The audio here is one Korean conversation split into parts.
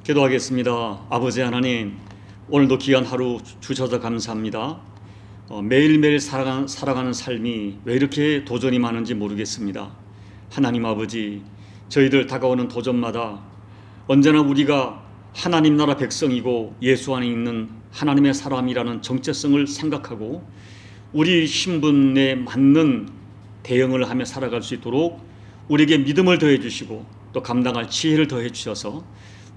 기도하겠습니다. 아버지 하나님, 오늘도 귀한 하루 주셔서 감사합니다. 매일매일 살아가는 삶이 왜 이렇게 도전이 많은지 모르겠습니다. 하나님 아버지, 저희들 다가오는 도전마다 언제나 우리가 하나님 나라 백성이고 예수 안에 있는 하나님의 사람이라는 정체성을 생각하고 우리 신분에 맞는 대응을 하며 살아갈 수 있도록 우리에게 믿음을 더해 주시고 또 감당할 지혜를 더해 주셔서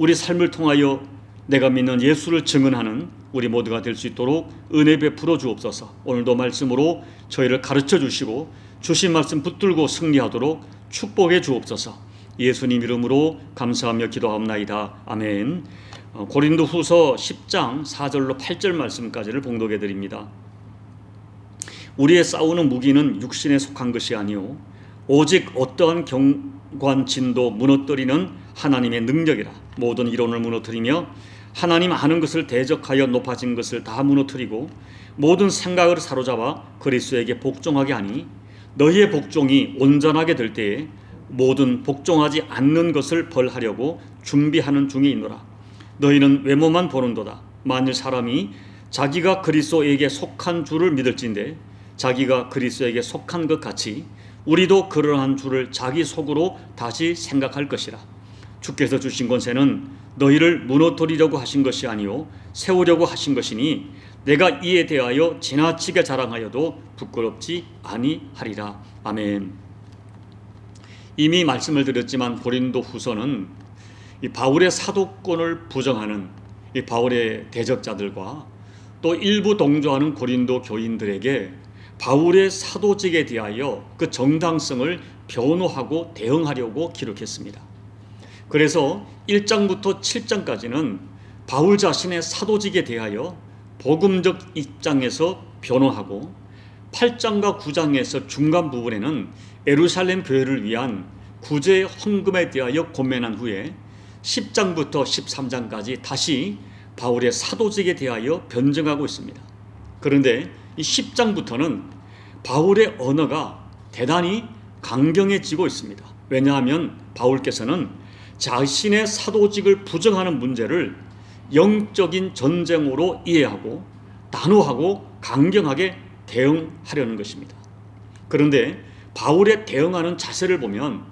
우리 삶을 통하여 내가 믿는 예수를 증언하는 우리 모두가 될 수 있도록 은혜 베풀어 주옵소서. 오늘도 말씀으로 저희를 가르쳐 주시고 주신 말씀 붙들고 승리하도록 축복해 주옵소서. 예수님 이름으로 감사하며 기도하옵나이다. 아멘. 고린도후서 10장 4절로 8절 말씀까지를 봉독해 드립니다. 우리의 싸우는 무기는 육신에 속한 것이 아니요 오직 어떠한 경관진도 무너뜨리는 하나님의 능력이라. 모든 이론을 무너뜨리며 하나님 아는 것을 대적하여 높아진 것을 다 무너뜨리고 모든 생각을 사로잡아 그리스도에게 복종하게 하니 너희의 복종이 온전하게 될 때에 모든 복종하지 않는 것을 벌하려고 준비하는 중에 있노라. 너희는 외모만 보는도다. 만일 사람이 자기가 그리스도에게 속한 줄을 믿을진데 자기가 그리스도에게 속한 것 같이 우리도 그러한 줄을 자기 속으로 다시 생각할 것이라. 주께서 주신 권세는 너희를 무너뜨리려고 하신 것이 아니요 세우려고 하신 것이니 내가 이에 대하여 지나치게 자랑하여도 부끄럽지 아니하리라. 아멘. 이미 말씀을 드렸지만 고린도후서는 이 바울의 사도권을 부정하는 이 바울의 대적자들과 또 일부 동조하는 고린도 교인들에게 바울의 사도직에 대하여 그 정당성을 변호하고 대응하려고 기록했습니다. 그래서 1장부터 7장까지는 바울 자신의 사도직에 대하여 복음적 입장에서 변호하고 8장과 9장에서 중간 부분에는 예루살렘 교회를 위한 구제 헌금에 대하여 고면한 후에 10장부터 13장까지 다시 바울의 사도직에 대하여 변증하고 있습니다. 그런데 이 10장부터는 바울의 언어가 대단히 강경해지고 있습니다. 왜냐하면 바울께서는 자신의 사도직을 부정하는 문제를 영적인 전쟁으로 이해하고 단호하고 강경하게 대응하려는 것입니다. 그런데 바울의 대응하는 자세를 보면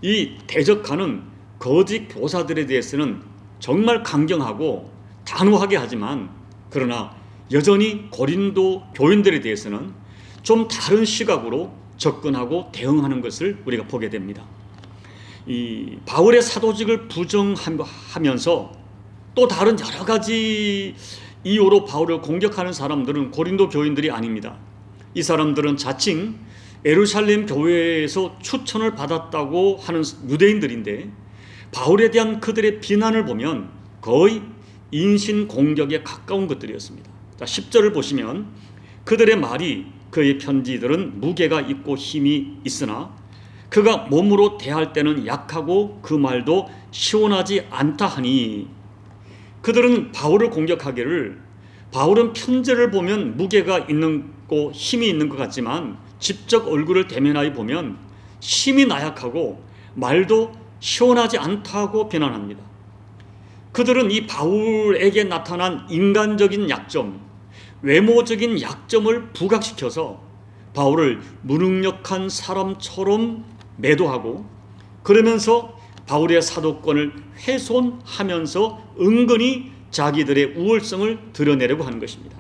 이 대적하는 거짓 교사들에 대해서는 정말 강경하고 단호하게 하지만 그러나 여전히 고린도 교인들에 대해서는 좀 다른 시각으로 접근하고 대응하는 것을 우리가 보게 됩니다. 이 바울의 사도직을 부정하면서 또 다른 여러 가지 이유로 바울을 공격하는 사람들은 고린도 교인들이 아닙니다. 이 사람들은 자칭 예루살렘 교회에서 추천을 받았다고 하는 유대인들인데 바울에 대한 그들의 비난을 보면 거의 인신공격에 가까운 것들이었습니다. 자, 10절을 보시면 그들의 말이 그의 편지들은 무게가 있고 힘이 있으나 그가 몸으로 대할 때는 약하고 그 말도 시원하지 않다 하니 그들은 바울을 공격하기를 바울은 편지를 보면 무게가 있는 거 힘이 있는 것 같지만 직접 얼굴을 대면하여 보면 힘이 나약하고 말도 시원하지 않다고 비난합니다. 그들은 이 바울에게 나타난 인간적인 약점, 외모적인 약점을 부각시켜서 바울을 무능력한 사람처럼 매도하고 그러면서 바울의 사도권을 훼손하면서 은근히 자기들의 우월성을 드러내려고 하는 것입니다.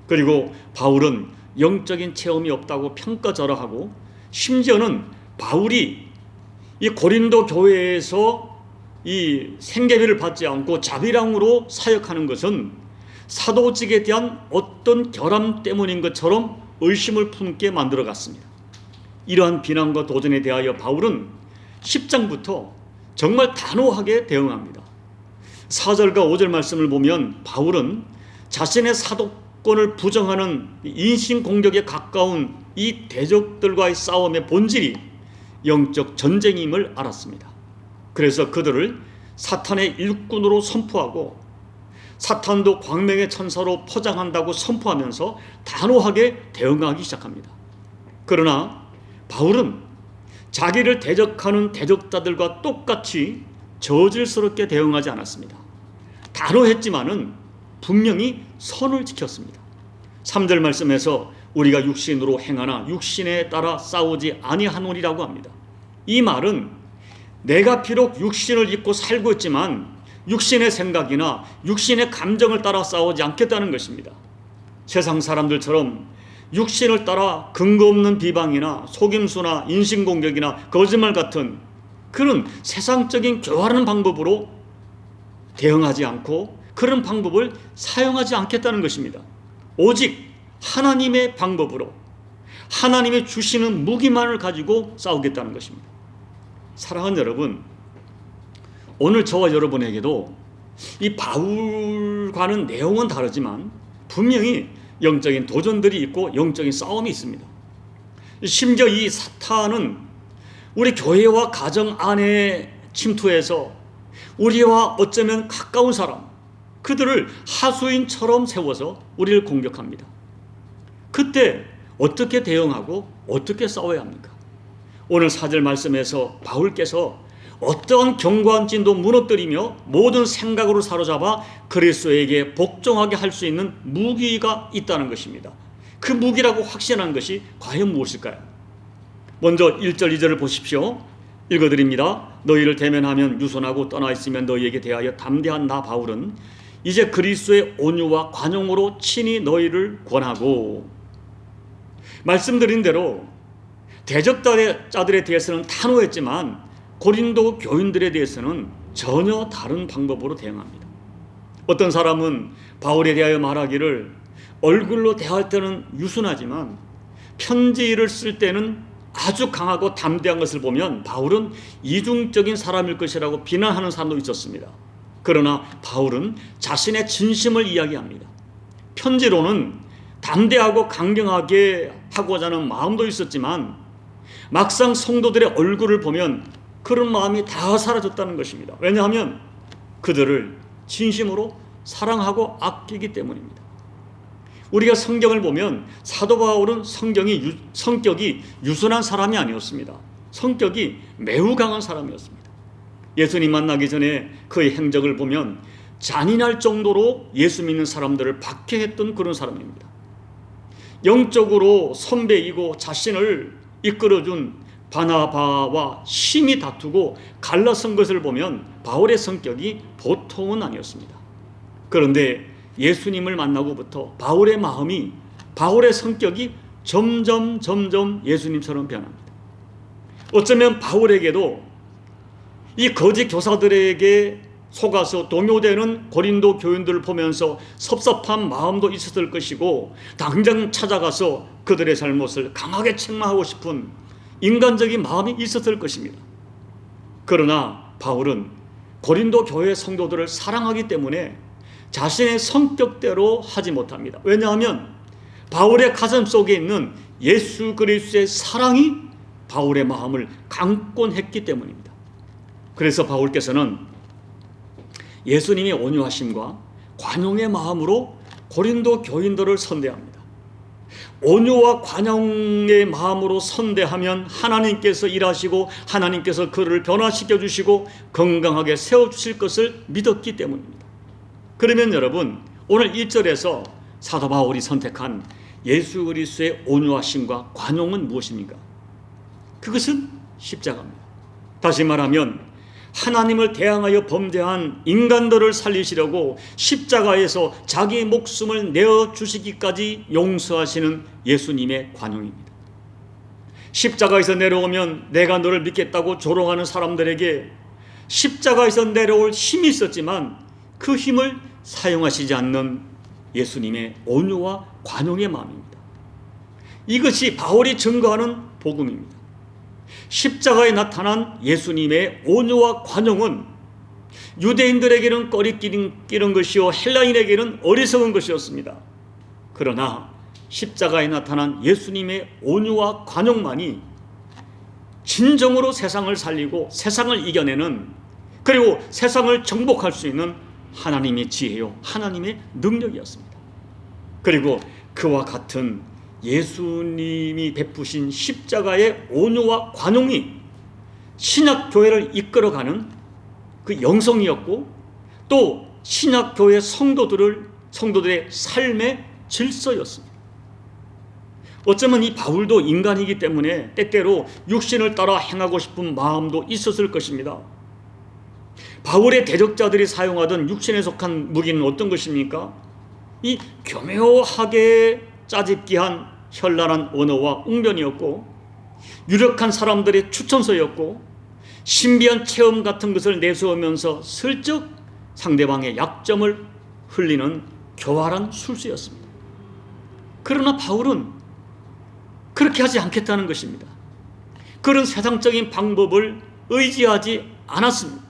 그리고 바울은 영적인 체험이 없다고 평가절하하고 심지어는 바울이 이 고린도 교회에서 이 생계비를 받지 않고 자비랑으로 사역하는 것은 사도직에 대한 어떤 결함 때문인 것처럼 의심을 품게 만들어갔습니다. 이러한 비난과 도전에 대하여 바울은 10장부터 정말 단호하게 대응합니다. 4절과 5절 말씀을 보면 바울은 자신의 사도권을 부정하는 인신공격에 가까운 이 대적들과의 싸움의 본질이 영적 전쟁임을 알았습니다. 그래서 그들을 사탄의 일꾼으로 선포하고 사탄도 광명의 천사로 포장한다고 선포하면서 단호하게 대응하기 시작합니다. 그러나 바울은 자기를 대적하는 대적자들과 똑같이 저질스럽게 대응하지 않았습니다. 단호했지만은 분명히 선을 지켰습니다. 3절 말씀에서 우리가 육신으로 행하나 육신에 따라 싸우지 아니하노니라고 합니다. 이 말은 내가 비록 육신을 입고 살고 있지만 육신의 생각이나 육신의 감정을 따라 싸우지 않겠다는 것입니다. 세상 사람들처럼 육신을 따라 근거 없는 비방이나 속임수나 인신공격이나 거짓말 같은 그런 세상적인 교활한 방법으로 대응하지 않고 그런 방법을 사용하지 않겠다는 것입니다. 오직 하나님의 방법으로 하나님이 주시는 무기만을 가지고 싸우겠다는 것입니다. 사랑하는 여러분, 오늘 저와 여러분에게도 이 바울과는 내용은 다르지만 분명히 영적인 도전들이 있고 영적인 싸움이 있습니다. 심지어 이 사탄은 우리 교회와 가정 안에 침투해서 우리와 어쩌면 가까운 사람, 그들을 하수인처럼 세워서 우리를 공격합니다. 그때 어떻게 대응하고 어떻게 싸워야 합니까? 오늘 4절 말씀에서 바울께서 어떠한 견고한 진도 무너뜨리며 모든 생각으로 사로잡아 그리스도에게 복종하게 할 수 있는 무기가 있다는 것입니다. 그 무기라고 확신한 것이 과연 무엇일까요? 먼저 1절 2절을 보십시오. 읽어드립니다. 너희를 대면하면 유선하고 떠나 있으면 너희에게 대하여 담대한 나 바울은 이제 그리스도의 온유와 관용으로 친히 너희를 권하고. 말씀드린 대로 대적자들에 대해서는 단호했지만 고린도 교인들에 대해서는 전혀 다른 방법으로 대응합니다. 어떤 사람은 바울에 대하여 말하기를 얼굴로 대할 때는 유순하지만 편지를 쓸 때는 아주 강하고 담대한 것을 보면 바울은 이중적인 사람일 것이라고 비난하는 사람도 있었습니다. 그러나 바울은 자신의 진심을 이야기합니다. 편지로는 담대하고 강경하게 하고자 하는 마음도 있었지만 막상 성도들의 얼굴을 보면 그런 마음이 다 사라졌다는 것입니다. 왜냐하면 그들을 진심으로 사랑하고 아끼기 때문입니다. 우리가 성경을 보면 사도 바울은 성격이 유순한 사람이 아니었습니다. 성격이 매우 강한 사람이었습니다. 예수님 만나기 전에 그의 행적을 보면 잔인할 정도로 예수 믿는 사람들을 박해했던 그런 사람입니다. 영적으로 선배이고 자신을 이끌어준 바나바와 심히 다투고 갈라선 것을 보면 바울의 성격이 보통은 아니었습니다. 그런데 예수님을 만나고부터 바울의 마음이, 바울의 성격이 점점 예수님처럼 변합니다. 어쩌면 바울에게도 이 거짓 교사들에게 속아서 동요되는 고린도 교인들을 보면서 섭섭한 마음도 있었을 것이고 당장 찾아가서 그들의 잘못을 강하게 책망하고 싶은 인간적인 마음이 있었을 것입니다. 그러나 바울은 고린도 교회 성도들을 사랑하기 때문에 자신의 성격대로 하지 못합니다. 왜냐하면 바울의 가슴 속에 있는 예수 그리스도의 사랑이 바울의 마음을 강권했기 때문입니다. 그래서 바울께서는 예수님의 온유하심과 관용의 마음으로 고린도 교인들을 선대합니다. 온유와 관용의 마음으로 선대하면 하나님께서 일하시고 하나님께서 그를 변화시켜 주시고 건강하게 세워주실 것을 믿었기 때문입니다. 그러면 여러분, 오늘 1절에서 사도 바울이 선택한 예수 그리스도의 온유하심과 관용은 무엇입니까? 그것은 십자가입니다. 다시 말하면 하나님을 대항하여 범죄한 인간들을 살리시려고 십자가에서 자기 목숨을 내어주시기까지 용서하시는 예수님의 관용입니다. 십자가에서 내려오면 내가 너를 믿겠다고 조롱하는 사람들에게 십자가에서 내려올 힘이 있었지만 그 힘을 사용하시지 않는 예수님의 온유와 관용의 마음입니다. 이것이 바울이 증거하는 복음입니다. 십자가에 나타난 예수님의 온유와 관용은 유대인들에게는 꺼리끼는 것이요 헬라인에게는 어리석은 것이었습니다. 그러나 십자가에 나타난 예수님의 온유와 관용만이 진정으로 세상을 살리고 세상을 이겨내는, 그리고 세상을 정복할 수 있는 하나님의 지혜요 하나님의 능력이었습니다. 그리고 그와 같은 예수님이 베푸신 십자가의 온유와 관용이 신약 교회를 이끌어가는 그 영성이었고 또 신약교회 성도들의 삶의 질서였습니다. 어쩌면 이 바울도 인간이기 때문에 때때로 육신을 따라 행하고 싶은 마음도 있었을 것입니다. 바울의 대적자들이 사용하던 육신에 속한 무기는 어떤 것입니까? 이 교묘하게 짜집기한 현란한 언어와 웅변이었고, 유력한 사람들의 추천서였고, 신비한 체험 같은 것을 내세우면서 슬쩍 상대방의 약점을 흘리는 교활한 술수였습니다. 그러나 바울은 그렇게 하지 않겠다는 것입니다. 그런 세상적인 방법을 의지하지 않았습니다.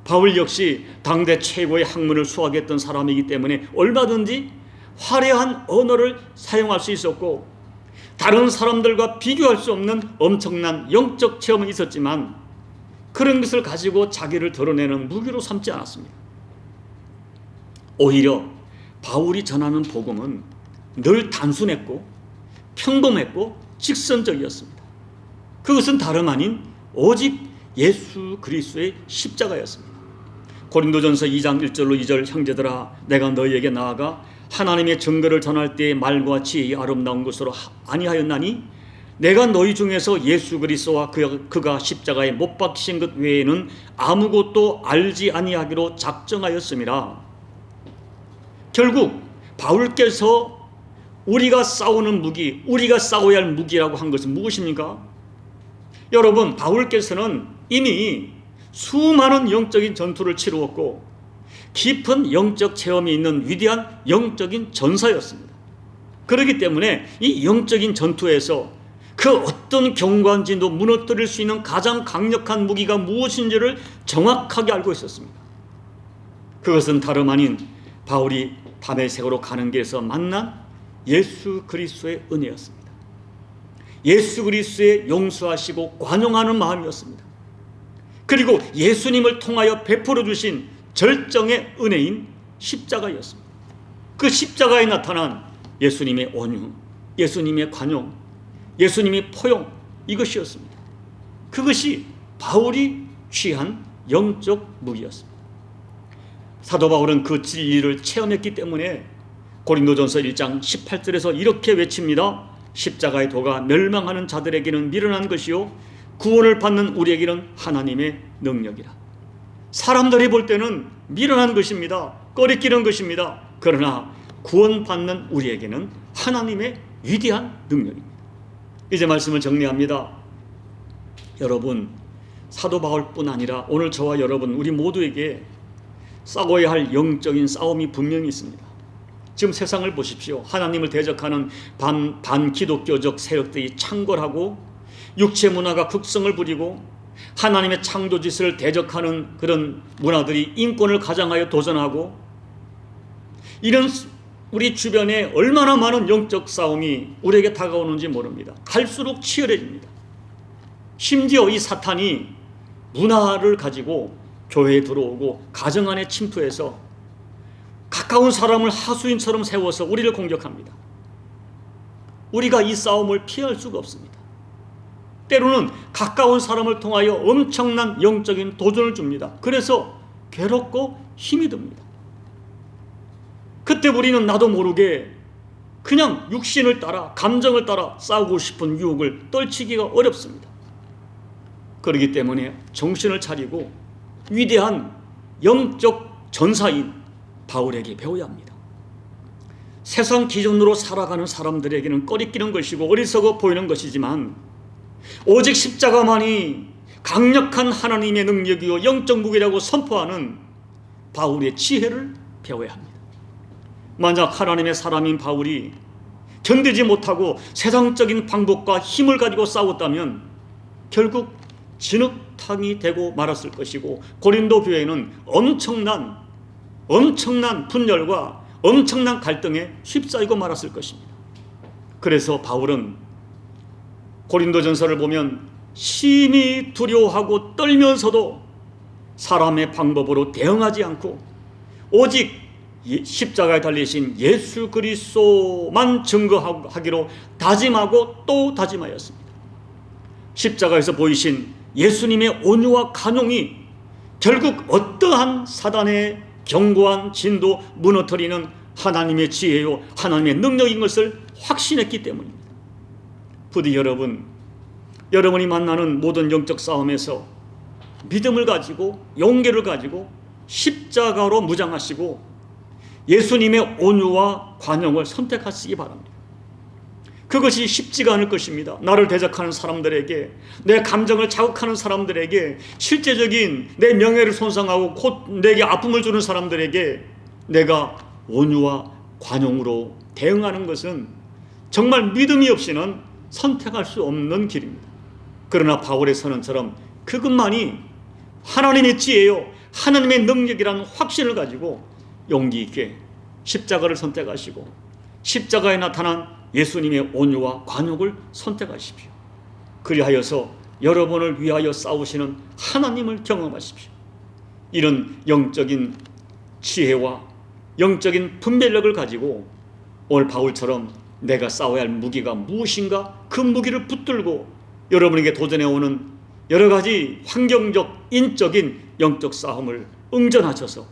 바울 역시 당대 최고의 학문을 수학했던 사람이기 때문에 얼마든지 화려한 언어를 사용할 수 있었고, 다른 사람들과 비교할 수 없는 엄청난 영적 체험은 있었지만, 그런 것을 가지고 자기를 드러내는 무기로 삼지 않았습니다. 오히려 바울이 전하는 복음은 늘 단순했고 평범했고 직선적이었습니다. 그것은 다름 아닌 오직 예수 그리스도의 십자가였습니다. 고린도전서 2장 1절로 2절, 형제들아 내가 너희에게 나아가 하나님의 증거를 전할 때의 말과 지혜의 아름다운 것으로 아니하였나니 내가 너희 중에서 예수 그리스도와 그가 십자가에 못 박히신 것 외에는 아무것도 알지 아니하기로 작정하였음이라. 결국 바울께서 우리가 싸우는 무기, 우리가 싸워야 할 무기라고 한 것은 무엇입니까? 여러분, 바울께서는 이미 수많은 영적인 전투를 치루었고 깊은 영적 체험이 있는 위대한 영적인 전사였습니다. 그렇기 때문에 이 영적인 전투에서 그 어떤 경관진도 무너뜨릴 수 있는 가장 강력한 무기가 무엇인지를 정확하게 알고 있었습니다. 그것은 다름 아닌 바울이 다메섹으로 가는 길에서 만난 예수 그리스도의 은혜였습니다. 예수 그리스도의 용서하시고 관용하는 마음이었습니다. 그리고 예수님을 통하여 베풀어 주신 절정의 은혜인 십자가였습니다. 그 십자가에 나타난 예수님의 온유, 예수님의 관용, 예수님의 포용, 이것이었습니다. 그것이 바울이 취한 영적 무기였습니다. 사도 바울은 그 진리를 체험했기 때문에 고린도전서 1장 18절에서 이렇게 외칩니다. 십자가의 도가 멸망하는 자들에게는 미련한 것이요 구원을 받는 우리에게는 하나님의 능력이라. 사람들이 볼 때는 미련한 것입니다. 꺼리끼는 것입니다. 그러나 구원받는 우리에게는 하나님의 위대한 능력입니다. 이제 말씀을 정리합니다. 여러분, 사도 바울뿐 아니라 오늘 저와 여러분 우리 모두에게 싸워야 할 영적인 싸움이 분명히 있습니다. 지금 세상을 보십시오. 하나님을 대적하는 반기독교적 세력들이 창궐하고 육체 문화가 극성을 부리고 하나님의 창조 질서를 대적하는 그런 문화들이 인권을 가장하여 도전하고, 이런 우리 주변에 얼마나 많은 영적 싸움이 우리에게 다가오는지 모릅니다. 갈수록 치열해집니다. 심지어 이 사탄이 문화를 가지고 교회에 들어오고 가정 안에 침투해서 가까운 사람을 하수인처럼 세워서 우리를 공격합니다. 우리가 이 싸움을 피할 수가 없습니다. 때로는 가까운 사람을 통하여 엄청난 영적인 도전을 줍니다. 그래서 괴롭고 힘이 듭니다. 그때 우리는 나도 모르게 그냥 육신을 따라, 감정을 따라 싸우고 싶은 유혹을 떨치기가 어렵습니다. 그렇기 때문에 정신을 차리고 위대한 영적 전사인 바울에게 배워야 합니다. 세상 기준으로 살아가는 사람들에게는 꺼리끼는 것이고 어리석어 보이는 것이지만 오직 십자가만이 강력한 하나님의 능력이요 영적 무기라고 선포하는 바울의 지혜를 배워야 합니다. 만약 하나님의 사람인 바울이 견디지 못하고 세상적인 방법과 힘을 가지고 싸웠다면 결국 진흙탕이 되고 말았을 것이고, 고린도 교회는 엄청난 분열과 엄청난 갈등에 휩싸이고 말았을 것입니다. 그래서 바울은 고린도전서를 보면 심히 두려워하고 떨면서도 사람의 방법으로 대응하지 않고 오직 십자가에 달리신 예수 그리스도만 증거하기로 다짐하고 또 다짐하였습니다. 십자가에서 보이신 예수님의 온유와 간용이 결국 어떠한 사단의 견고한 진도 무너뜨리는 하나님의 지혜요 하나님의 능력인 것을 확신했기 때문입니다. 부디 여러분이 만나는 모든 영적 싸움에서 믿음을 가지고 용기를 가지고 십자가로 무장하시고 예수님의 온유와 관용을 선택하시기 바랍니다. 그것이 쉽지가 않을 것입니다. 나를 대적하는 사람들에게, 내 감정을 자극하는 사람들에게, 실제적인 내 명예를 손상하고 곧 내게 아픔을 주는 사람들에게 내가 온유와 관용으로 대응하는 것은 정말 믿음이 없이는 선택할 수 없는 길입니다. 그러나 바울의 선언처럼 그것만이 하나님의 지혜요 하나님의 능력이라는 확신을 가지고 용기 있게 십자가를 선택하시고 십자가에 나타난 예수님의 온유와 관용을 선택하십시오. 그리하여서 여러분을 위하여 싸우시는 하나님을 경험하십시오. 이런 영적인 지혜와 영적인 분별력을 가지고 오늘 바울처럼 내가 싸워야 할 무기가 무엇인가 그 무기를 붙들고 여러분에게 도전해오는 여러 가지 환경적, 인적인 영적 싸움을 응전하셔서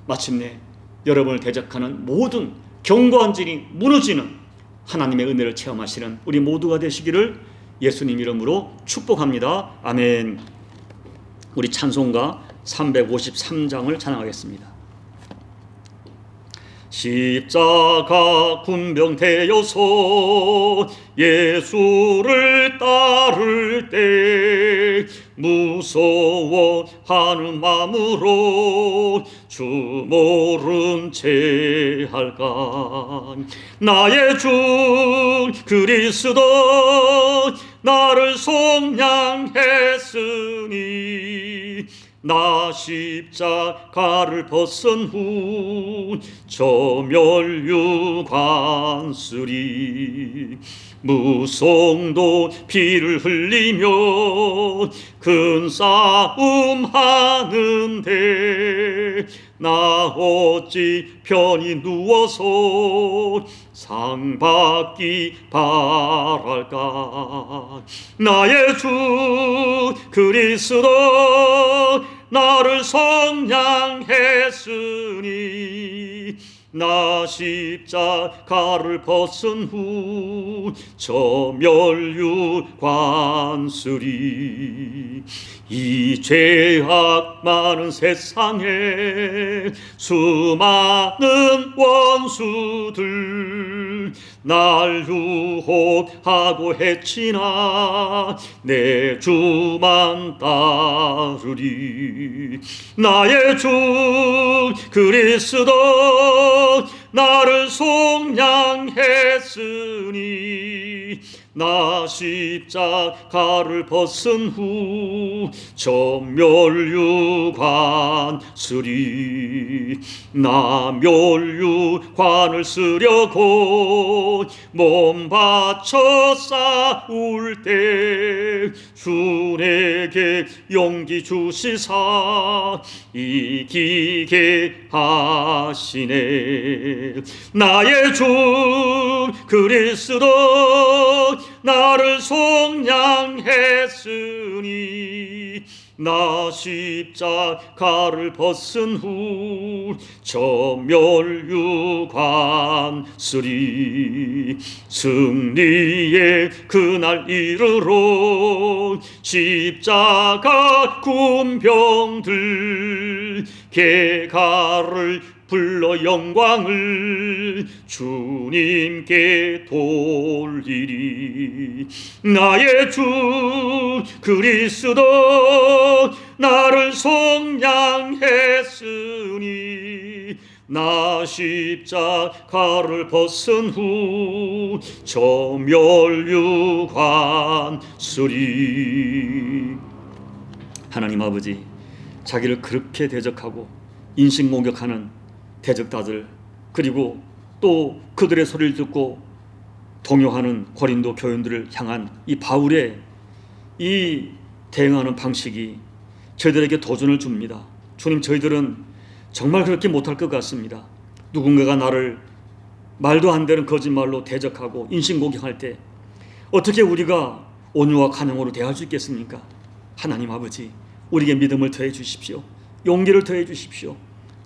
마침내 여러분을 대적하는 모든 견고한 진이 무너지는 하나님의 은혜를 체험하시는 우리 모두가 되시기를 예수님 이름으로 축복합니다. 아멘. 우리 찬송가 353장을 찬양하겠습니다. 십자가 군병되어서 예수를 따를 때 무서워하는 마음으로 주 모른 채 할까. 나의 주 그리스도 나를 속량했으니 나 십자가를 벗은 후 저 멸류관쓰리. 무성도 피를 흘리며 큰 싸움 하는데 나 어찌 편히 누워서 상 받기 바랄까. 나의 주 그리스도 나를 속량했으니 나 십자가를 벗은 후 저 멸류관쓰리. 이 죄악 많은 세상에 수많은 원수들 날 유혹하고 해치나 내 주만 따르리. 나의 주 그리스도 나를 속량했으니 나 십자가를 벗은 후 저 멸류관쓰리. 나 멸류관을 쓰려고 몸 바쳐 싸울 때 주 내게 용기 주시사 이기게 하시네. 나의 주 그리스도 나를 속량했으니 나 십자가를 벗은 후 저 멸류관쓰리. 승리의 그날 이르러 십자가 군병들 개가를 불러 영광을 주님께 돌리리. 나의 주 그리스도 나를 속량했으니 나 십자가를 벗은 후 저 멸류관쓰리. 하나님 아버지, 자기를 그렇게 대적하고 인신공격하는 대적자들, 그리고 또 그들의 소리를 듣고 동요하는 고린도 교인들을 향한 이 바울의 이 대응하는 방식이 저희들에게 도전을 줍니다. 주님, 저희들은 정말 그렇게 못할 것 같습니다. 누군가가 나를 말도 안 되는 거짓말로 대적하고 인신공격할 때 어떻게 우리가 온유와 관용으로 대할 수 있겠습니까? 하나님 아버지, 우리에게 믿음을 더해 주십시오. 용기를 더해 주십시오.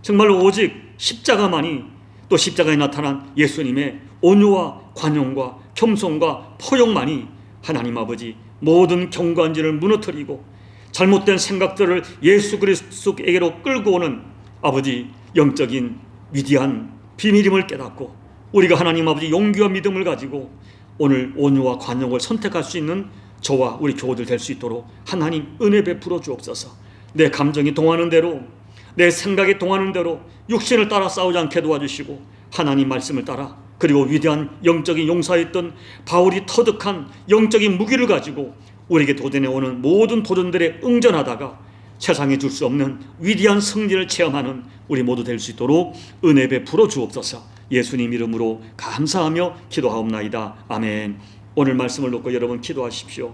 정말 오직 십자가만이, 또 십자가에 나타난 예수님의 온유와 관용과 겸손과 포용만이 하나님 아버지 모든 경관지를 무너뜨리고 잘못된 생각들을 예수 그리스도에게로 끌고 오는 아버지 영적인 위대한 비밀임을 깨닫고, 우리가 하나님 아버지 용기와 믿음을 가지고 오늘 온유와 관용을 선택할 수 있는 저와 우리 교우들 될 수 있도록 하나님 은혜 베풀어 주옵소서. 내 감정이 동하는 대로, 내 생각이 동하는 대로 육신을 따라 싸우지 않게 도와주시고, 하나님 말씀을 따라, 그리고 위대한 영적인 용사였던 바울이 터득한 영적인 무기를 가지고 우리에게 도전해 오는 모든 도전들에 응전하다가 세상에 줄 수 없는 위대한 승리를 체험하는 우리 모두 될 수 있도록 은혜 베풀어 주옵소서. 예수님 이름으로 감사하며 기도하옵나이다. 아멘. 오늘 말씀을 놓고 여러분 기도하십시오.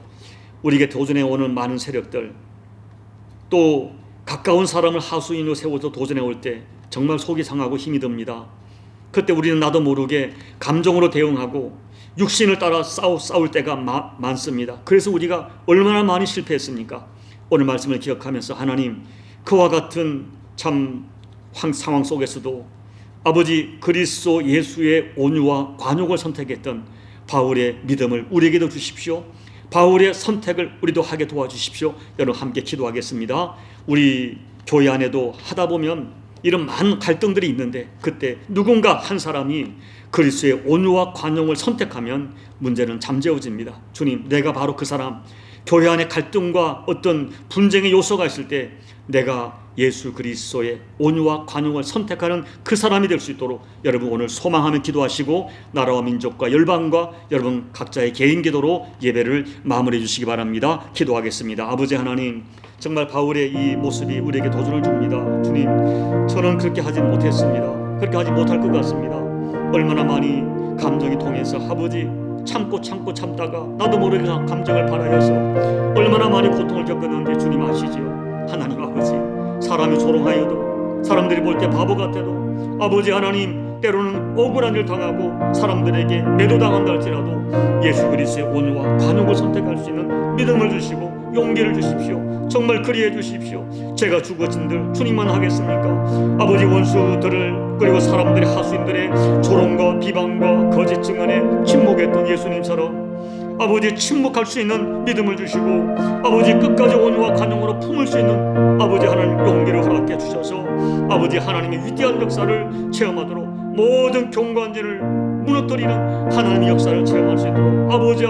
우리에게 도전해 오는 많은 세력들, 또 가까운 사람을 하수인으로 세워서 도전해 올 때 정말 속이 상하고 힘이 듭니다. 그때 우리는 나도 모르게 감정으로 대응하고 육신을 따라 싸울 때가 많습니다. 그래서 우리가 얼마나 많이 실패했습니까? 오늘 말씀을 기억하면서 하나님, 그와 같은 참 상황 속에서도 아버지 그리스도 예수의 온유와 관용을 선택했던 바울의 믿음을 우리에게도 주십시오. 바울의 선택을 우리도 하게 도와주십시오. 여러분 함께 기도하겠습니다. 우리 교회 안에도 하다 보면 이런 많은 갈등들이 있는데, 그때 누군가 한 사람이 그리스도의 온유와 관용을 선택하면 문제는 잠재워집니다. 주님, 내가 바로 그 사람, 교회 안에 갈등과 어떤 분쟁의 요소가 있을 때 내가 예수 그리스도의 온유와 관용을 선택하는 그 사람이 될 수 있도록 여러분 오늘 소망하며 기도하시고, 나라와 민족과 열방과 여러분 각자의 개인 기도로 예배를 마무리해 주시기 바랍니다. 기도하겠습니다. 아버지 하나님, 정말 바울의 이 모습이 우리에게 도전을 줍니다. 주님, 저는 그렇게 하지 못했습니다. 그렇게 하지 못할 것 같습니다. 얼마나 많이 감정이 통해서 아버지 참고 참다가 나도 모르게 감정을 발하여서 얼마나 많이 고통을 겪었는지 주님 아시지요. 하나님 아버지, 사람이 조롱하여도, 사람들이 볼 때 바보 같아도, 아버지 하나님, 때로는 억울한 일 당하고 사람들에게 매도당한다 할지라도 예수 그리스도의 온유와 관용을 선택할 수 있는 믿음을 주시고 용기를 주십시오. 정말 그리해 주십시오. 제가 죽어진들 주님만 하겠습니까? 아버지, 원수들을, 그리고 사람들의 하수인들의 조롱과 비방과 거짓 증언에 침묵했던 예수님처럼 아버지 침묵할 수 있는 믿음을 주시고, 아버지 끝까지 온유와 관용으로 품을 수 있는 아버지 하나님 용기를 허락해 주셔서 아버지 하나님의 위대한 역사를 체험하도록, 모든 경관지를 무너뜨리는 하나님의 역사를 체험할 수 있도록 아버지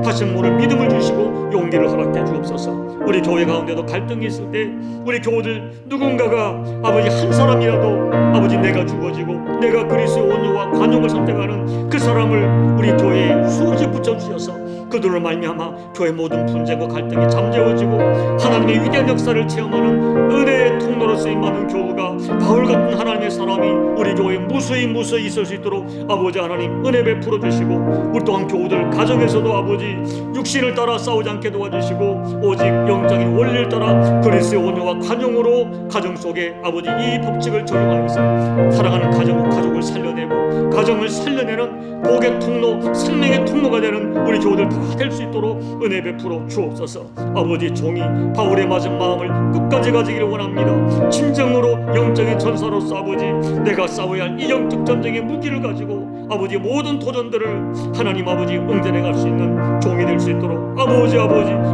다시 한번 오늘 믿음을 주시고 용기를 허락해 주옵소서. 우리 교회 가운데도 갈등이 있을 때 우리 교우들 누군가가 아버지 한 사람이라도 아버지 내가 죽어지고 내가 그리스도의 온유와 관용을 선택하는 그 사람을 우리 교회에 수없이 붙여주셔서 그들로 말미암아 교회 모든 분쟁과 갈등이 잠재워지고 하나님의 위대한 역사를 체험하는 은혜의 통로로 쓰임받는 교우가 바울 같은 하나님의 사람이 우리 교회에 무수히 있을 수 있도록 아버지 하나님 은혜 베풀어 주시고, 우리 또한 교우들 가정에서도 아버지 육신을 따라 싸우지 않게 도와주시고 오직 영적인 원리를 따라 그리스도의 온유와 관용으로 가정 속에 아버지 이 법칙을 적용하여서 사랑하는 가족을 살려내고 가정을 살려내는 복의 통로, 생명의 통로가 되는 우리 교우들 다 될 수 있도록 은혜 베풀어 주옵소서. 아버지, 종이 바울의 맞은 마음을 끝까지 가지기를 원합니다. 진정으로 영적인 전사로서 아버지 내가 싸워야 할 이 영적 전쟁의 무기를 가지고 아버지 모든 도전들을 하나님 아버지 응대해 갈 수 있는 종이 될 수 있도록 아버지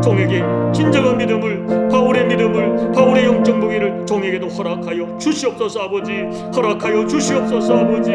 종에게 진정한 믿음을, 바울의 영적 무기를 종에게도 허락하여 주시옵소서. 아버지 허락하여 주시옵소서. 아버지